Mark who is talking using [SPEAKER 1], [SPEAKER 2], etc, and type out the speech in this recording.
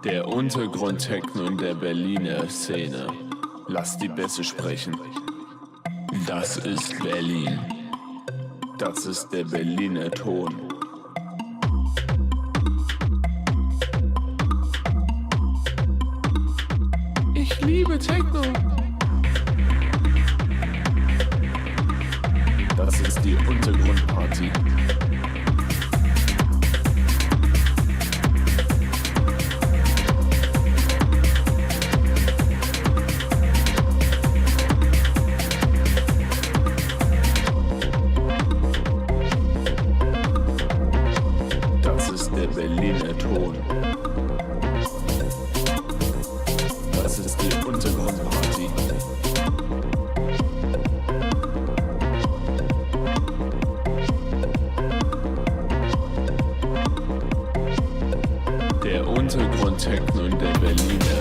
[SPEAKER 1] Der Untergrund-Techno in der Berliner Szene. Lass die Bässe sprechen. Das ist Berlin. Das ist der Berliner Ton. Ich liebe Techno. Das ist die Untergrundparty. Das ist der Berliner Ton. Das ist die Untergrundparty. Der Untergrund-Techno in der Berliner